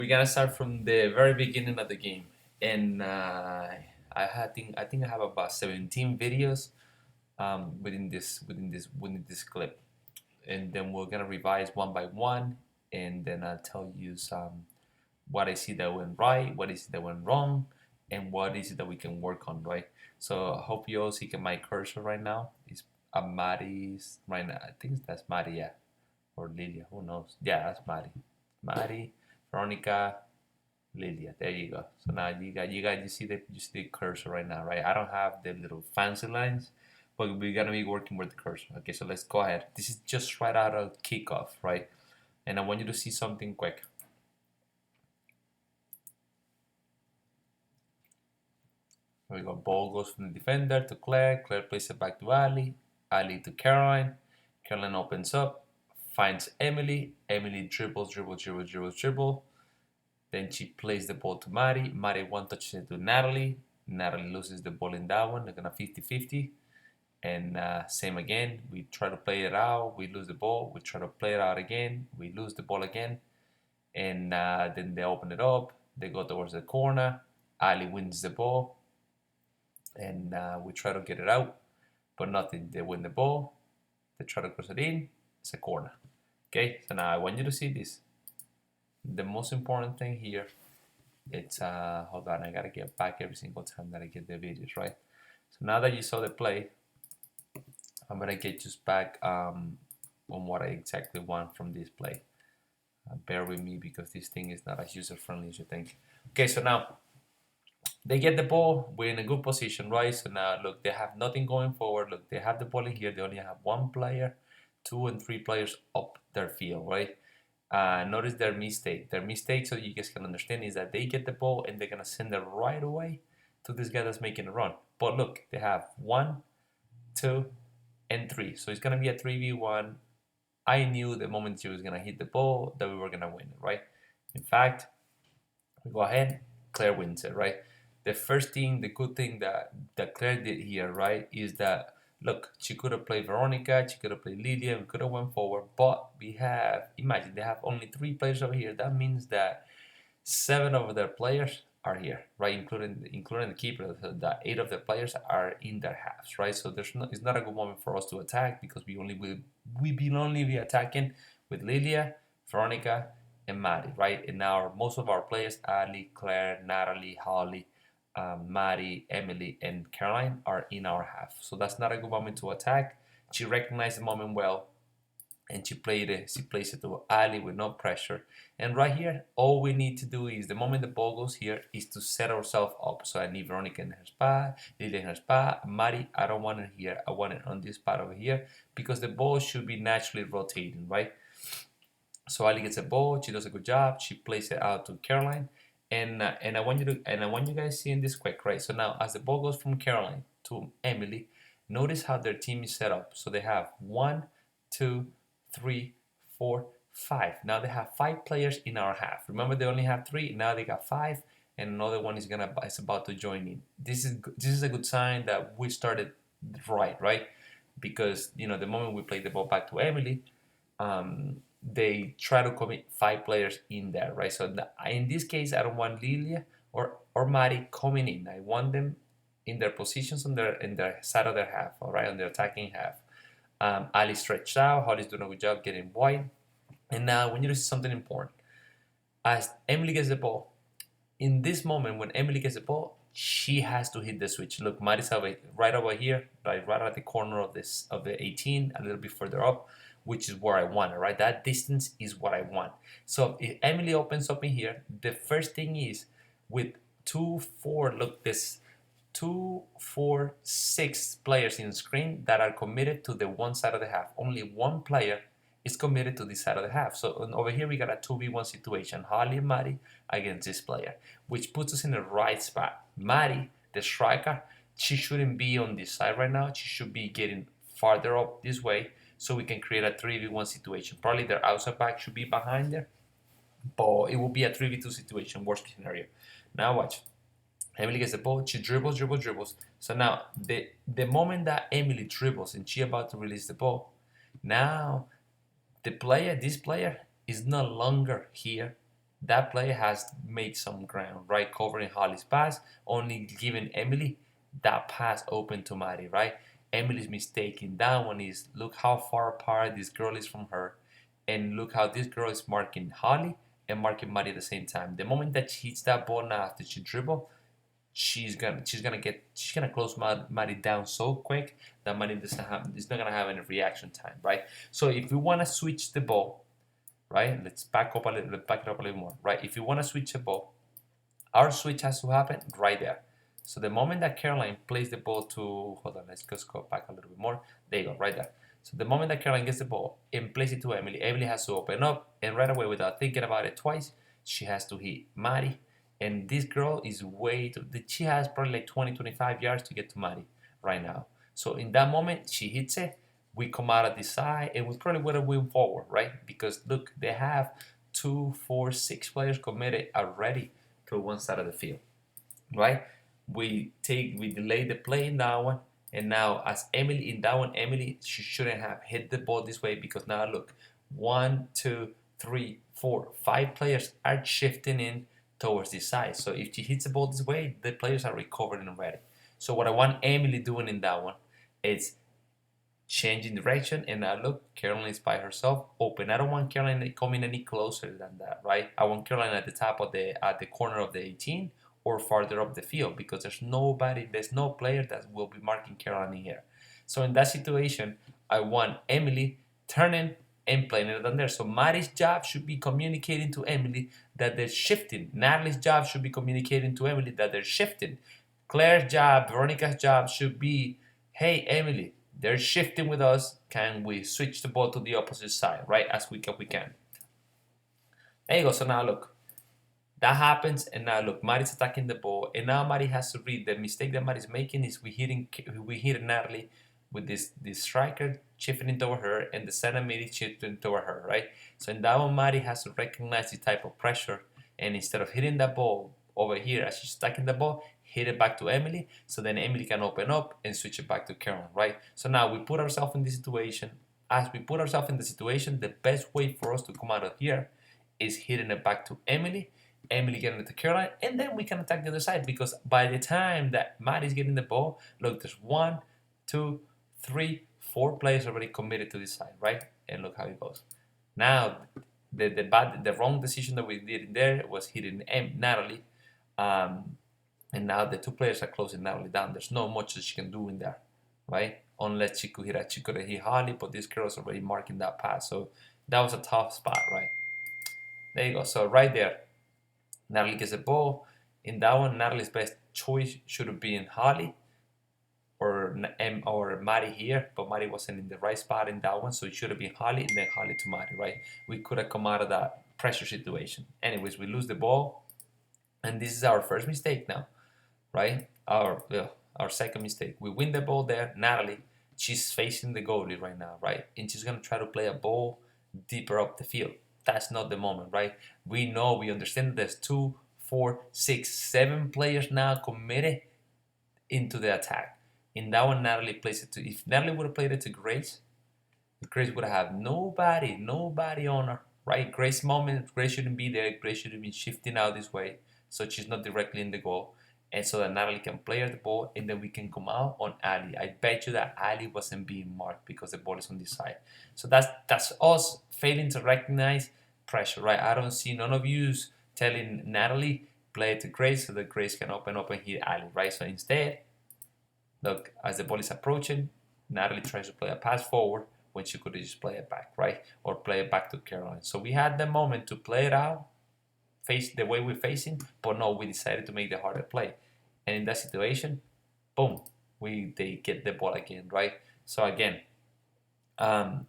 We're gonna start from the very beginning of the game, and I think I have about 17 videos within this clip, and then we're gonna revise one by one, and then I'll tell you some what I see that went right, what is it that went wrong, and what is it that we can work on, right? So I hope you all see my cursor right now. It's Maddie's right now. I think that's Maddie, yeah, or Lilia. Who knows? Yeah, that's Maddie. Maddie, Veronica, Lilia. There you go. So now you see the cursor right now, right? I don't have the little fancy lines, but we're gonna be working with the cursor. Okay, so let's go ahead. This is just right out of kickoff, right? And I want you to see something quick. Here we go. Ball goes from the defender to Claire. Claire plays it back to Ali. Ali to Caroline. Caroline opens up, finds Emily. Emily dribbles, dribbles, dribbles, dribbles, dribble. Then she plays the ball to Mari. Mari one touches it to Natalie. Natalie loses the ball in that one. They're gonna 50-50. And same again. We try to play it out. We lose the ball. We try to play it out again. We lose the ball again. And then they open it up. They go towards the corner. Ali wins the ball. And we try to get it out. But nothing. They win the ball. They try to cross it in. It's a corner. Okay. So now I want you to see this. The most important thing here, it's hold on, I gotta get back every single time that I get the videos, right? So now that you saw the play, I'm gonna get just back on what I exactly want from this play. Bear with me because this thing is not as user friendly as you think. Okay, so now they get the ball, we're in a good position, right? So now look, they have nothing going forward. Look, they have the ball in here, they only have one player, 2 and 3 players up their field, right? Notice their mistake. Their mistake, so you guys can understand, is that they get the ball and they're gonna send it right away to this guy that's making a run. But look, they have 1, 2, and 3. So it's gonna be a 3v1. I knew the moment she was gonna hit the ball that we were gonna win it, right? In fact, we go ahead, Claire wins it, right? The first thing, the good thing that Claire did here, right, is that look, she could have played Veronica, she could have played Lydia, we could have went forward, but we have, imagine, they have only 3 players over here. That means that 7 of their players are here, right, including the keeper. So that 8 of the players are in their halves, right? So it's not a good moment for us to attack because we will only be attacking with Lydia, Veronica, and Maddie, right? And now most of our players, Ali, Claire, Natalie, Holly, Maddie, Emily, and Caroline are in our half. So that's not a good moment to attack. She recognized the moment well, and she plays it to Ali with no pressure. And right here, all we need to do is, the moment the ball goes here, is to set ourselves up. So I need Veronica in her spot, Lily in her spot, Maddie, I don't want it here. I want it on this spot over here because the ball should be naturally rotating, right? So Ali gets a ball. She does a good job. She plays it out to Caroline. And I want you guys seeing this quick, right? So now as the ball goes from Caroline to Emily, notice how their team is set up. So they have 1, 2, 3, 4, 5. Now they have 5 players in our half. Remember, they only have 3. Now they got 5, and another one is about to join in. This is a good sign that we started right? Because the moment we play the ball back to Emily, they try to commit 5 players in there, right? So in this case, I don't want Lilia or Mari coming in. I want them in their positions in their side of their half, all right, on their attacking half. Ali stretched out. Holly's doing a good job getting wide. And now, when you see something important, as Emily gets the ball, in this moment when Emily gets the ball, she has to hit the switch. Look, Mari's right over here, right at the corner of the 18, a little bit further up, which is where I want it, right? That distance is what I want. So if Emily opens up in here, the first thing is with 2, 4, look, this 2, 4, 6 players in the screen that are committed to the one side of the half. Only one player is committed to this side of the half. So over here we got a 2v1 situation. Holly and Mari against this player, which puts us in the right spot. Mari, the striker, she shouldn't be on this side right now. She should be getting farther up this way so we can create a 3v1 situation. Probably their outside back should be behind there, but it will be a 3v2 situation, worst case scenario. Now watch. Emily gets the ball, she dribbles. So now, the moment that Emily dribbles and she about to release the ball, now this player is no longer here that player has made some ground, right? Covering Holly's pass, only giving Emily that pass open to Maddie, right? Emily's mistaking that one is look how far apart this girl is from her, and look how this girl is marking Holly and marking Maddie at the same time. The moment that she hits that ball now after she dribble, she's gonna close Maddie down so quick that Maddie doesn't have is not gonna have any reaction time, right? So if we wanna switch the ball, right? Let's back it up a little more, right? If you wanna switch the ball, our switch has to happen right there. So the moment that Caroline plays the ball to, hold on, let's just go back a little bit more. There you go, right there. So the moment that Caroline gets the ball and plays it to Emily, Emily has to open up, and right away, without thinking about it twice, she has to hit Maddie. And this girl is she has probably like 20, 25 yards to get to Maddie right now. So in that moment, she hits it. We come out of the side, and we probably would have went forward, right? Because look, they have 2, 4, 6 players committed already to one side of the field, right? We delay the play in that one, and now as Emily in that one, Emily she shouldn't have hit the ball this way because now look, 1, 2, 3, 4, 5 players are shifting in towards this side. So if she hits the ball this way, the players are recovering already. So what I want Emily doing in that one is changing direction, and now look, Caroline is by herself open. I don't want Caroline coming any closer than that, right? I want Caroline at the top of the corner of the 18 or farther up the field because there's no player that will be marking Caroline here. So in that situation, I want Emily turning and playing it down there. So Mari's job should be communicating to Emily that they're shifting. Natalie's job should be communicating to Emily that they're shifting. Claire's job, Veronica's job should be, hey Emily, they're shifting with us. Can we switch the ball to the opposite side, right? As quick as we can. There you go. So now look, that happens, and now look, Mari's attacking the ball, and now Mari has to read the mistake that Mari's making is we hit Natalie with this striker shifting toward her, and the center mid shifting toward her, right? So in that one, Mari has to recognize the type of pressure, and instead of hitting the ball over here as she's attacking the ball, hit it back to Emily, so then Emily can open up and switch it back to Caroline, right? So now we put ourselves in this situation. As we put ourselves in the situation, the best way for us to come out of here is hitting it back to Emily, Emily getting it to Caroline, and then we can attack the other side because by the time that Matt is getting the ball, look, there's 1, 2, 3, 4 players already committed to this side, right? And look how it goes. Now, the wrong decision that we did in there was hitting Natalie, and now the 2 players are closing Natalie down. There's not much that she can do in there, right? Unless she could have hit Holly, but this girl's already marking that pass. So that was a tough spot, right? There you go. So right there, Natalie gets the ball. In that one, Natalie's best choice should have been Holly or Maddie here, but Maddie wasn't in the right spot in that one, so it should have been Holly and then Holly to Maddie, right? We could have come out of that pressure situation. Anyways, we lose the ball, and this is our first mistake now, right? Our second mistake. We win the ball there. Natalie, she's facing the goalie right now, right? And she's gonna try to play a ball deeper up the field. That's not the moment, right? We understand that there's 2, 4, 6, 7 players now committed into the attack. In that one, Natalie plays it to. If Natalie would have played it to Grace, Grace would have nobody on her, right? Grace shouldn't be there. Grace should have been shifting out this way, so she's not directly in the goal, and so that Natalie can play her the ball, and then we can come out on Ali. I bet you that Ali wasn't being marked because the ball is on this side. So that's us failing to recognize pressure, right? I don't see none of you telling Natalie play it to Grace so that Grace can open up and hit Ali, right? So instead, look, as the ball is approaching, Natalie tries to play a pass forward when she could just play it back, right? Or play it back to Caroline. So we had the moment to play it out, face the way we're facing, but no, we decided to make the harder play. And in that situation, boom, they get the ball again, right? So again,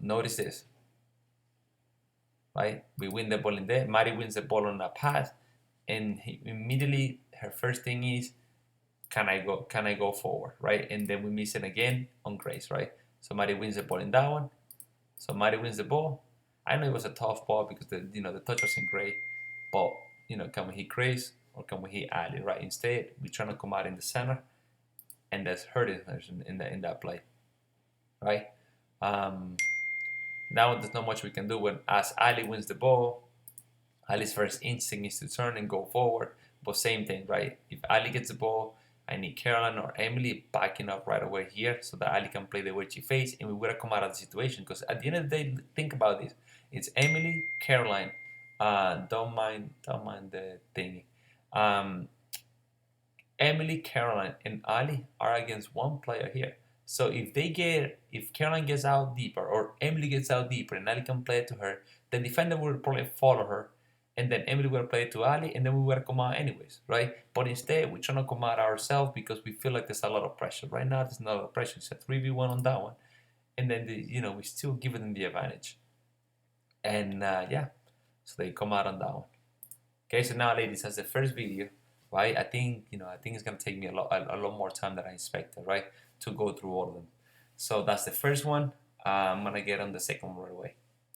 notice this, right? We win the ball in there. Mari wins the ball on a pass, and immediately her first thing is, can I go forward, right? And then we miss it again on Grace, right? So Mari wins the ball in that one. So Mari wins the ball. I know it was a tough ball because the touch wasn't great, but can we hit Grace or can we hit Ali, right? Instead, we're trying to come out in the center, and that's hurting her in that play, right? Now there's not much we can do when as Ali wins the ball. Ali's first instinct is to turn and go forward, but same thing, right? If Ali gets the ball, I need Caroline or Emily backing up right away here so that Ali can play the way she face, and we would have come out of the situation. Because at the end of the day, think about this: it's Emily, Caroline. Don't mind the thingy. Um, Emily, Caroline, and Ali are against one player here. So if Caroline gets out deeper or Emily gets out deeper and Ali can play it to her, the defender will probably follow her, and then Emily will play it to Ali, and then we will come out anyways, right? But instead, we're trying to come out ourselves because we feel like there's a lot of pressure. Right now, there's not a lot of pressure. It's a 3v1 on that one, and then we still give them the advantage, and yeah, so they come out on that one. Okay, so now, ladies, that's the first video, right? I think it's gonna take me a lot more time than I expected, right, to go through all of them. So that's the first one. I'm gonna get on the second one right away.